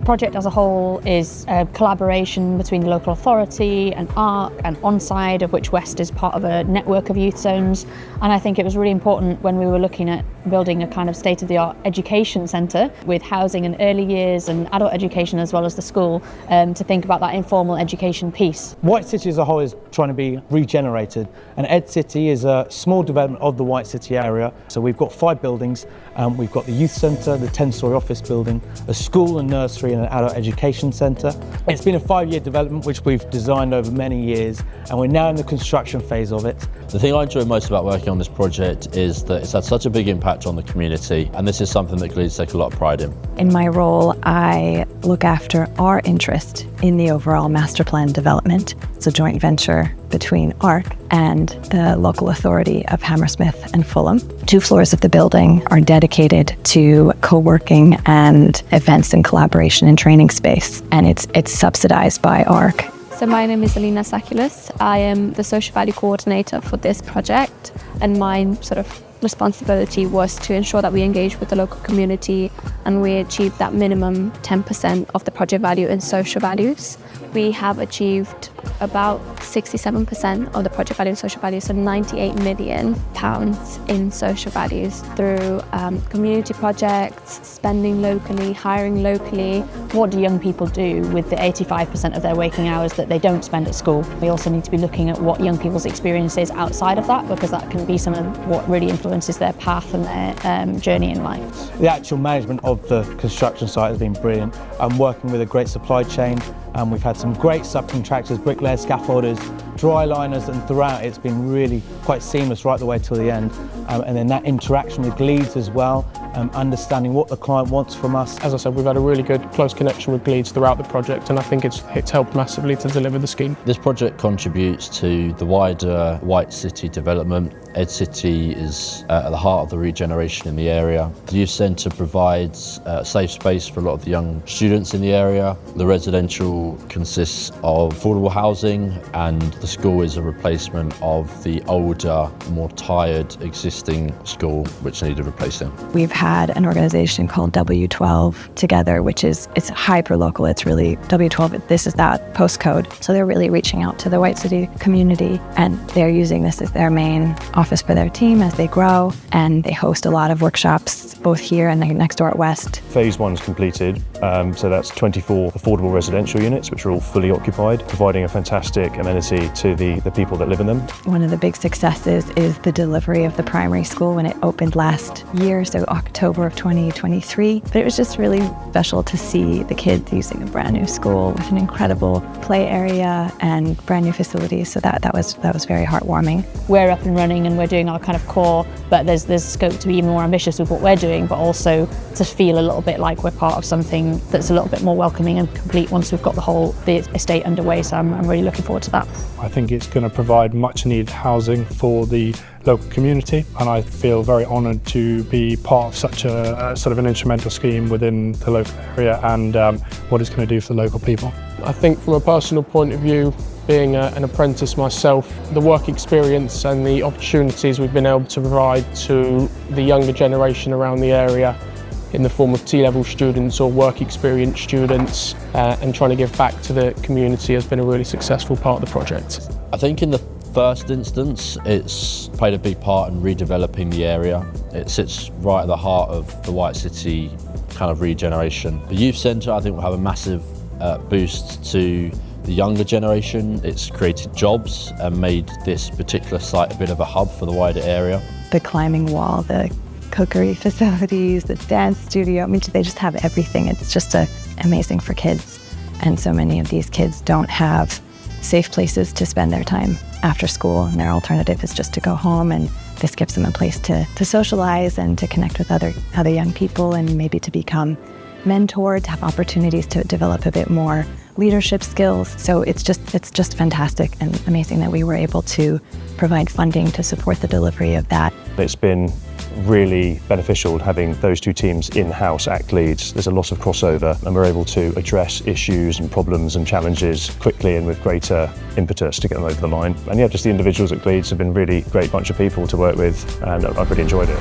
project as a whole is a collaboration between the local authority and ARC and Onside, of which West is part of a network of youth zones. And I think it was really important when we were looking at building a kind of state-of-the-art education centre with housing and early years and adult education as well as the school, to think about that informal education piece. White City as a whole is trying to be regenerated, and EdCity is a small development of the White City area. So we've got 5 buildings. We've got the youth centre, the 10-storey office building, a school and nursery and an adult education centre. It's been a 5-year development which we've designed over many years, and we're now in the construction phase of it. The thing I enjoy most about working on this project is that it's had such a big impact on the community, and this is something that Gleeds take a lot of pride in. In my role, I look after our interest in the overall master plan development. It's a joint venture between ARC and the local authority of Hammersmith and Fulham. 2 floors of the building are dedicated to co-working and events and collaboration and training space, and it's subsidized by ARC. So my name is Alina Sakulis. I am the social value coordinator for this project, and my sort of responsibility was to ensure that we engage with the local community and we achieve that minimum 10% of the project value in social values. We have achieved about 67% of the project value in social values, so £98 million in social values through community projects, spending locally, hiring locally. What do young people do with the 85% of their waking hours that they don't spend at school? We also need to be looking at what young people's experience is outside of that, because that can be some of what really influences their path and their journey in life. The actual management of the construction site has been brilliant. I'm working with a great supply chain. We've had some great subcontractors, bricklayers, scaffolders, dry liners, and throughout it's been really quite seamless right the way till the end. And then that interaction with Gleeds as well, understanding what the client wants from us. As I said, we've had a really good close connection with Gleeds throughout the project, and I think it's helped massively to deliver the scheme. This project contributes to the wider White City development. EdCity is at the heart of the regeneration in the area. The youth centre provides a safe space for a lot of the young students in the area. The residential consists of affordable housing, and the school is a replacement of the older, more tired existing school which needed replacing. We've had an organisation called W12 together, it's hyper-local. It's really W12, this is that postcode. So they're really reaching out to the White City community, and they're using this as their main office for their team as they grow, and they host a lot of workshops both here and next door at West. Phase 1's completed, so that's 24 affordable residential units which are all fully occupied, providing a fantastic amenity to the people that live in them. One of the big successes is the delivery of the primary school when it opened last year, so October of 2023. But it was just really special to see the kids using a brand new school with an incredible play area and brand new facilities, so that was very heartwarming. We're up and running and we're doing our kind of core, but there's scope to be even more ambitious with what we're doing, but also to feel a little bit like we're part of something that's a little bit more welcoming and complete once we've got the estate underway. So I'm really looking forward to that. I think it's going to provide much needed housing for the local community, and I feel very honoured to be part of such a sort of an instrumental scheme within the local area, and what it's going to do for the local people. I think from a personal point of view, being an apprentice myself, the work experience and the opportunities we've been able to provide to the younger generation around the area in the form of T-level students or work experience students, and trying to give back to the community has been a really successful part of the project. I think in the first instance, it's played a big part in redeveloping the area. It sits right at the heart of the White City kind of regeneration. The youth centre, I think, will have a massive boost to the younger generation. It's created jobs and made this particular site a bit of a hub for the wider area. The climbing wall, the cookery facilities, the dance studio, I mean, they just have everything. It's just amazing for kids. And so many of these kids don't have safe places to spend their time after school, and their alternative is just to go home, and this gives them a place to socialize and to connect with other young people, and maybe to become mentored, to have opportunities to develop a bit more leadership skills. So it's just fantastic and amazing that we were able to provide funding to support the delivery of that. It's been really beneficial having those 2 teams in-house at Gleeds. There's a lot of crossover, and we're able to address issues and problems and challenges quickly and with greater impetus to get them over the line. And yeah, just the individuals at Gleeds have been a really great bunch of people to work with, and I've really enjoyed it.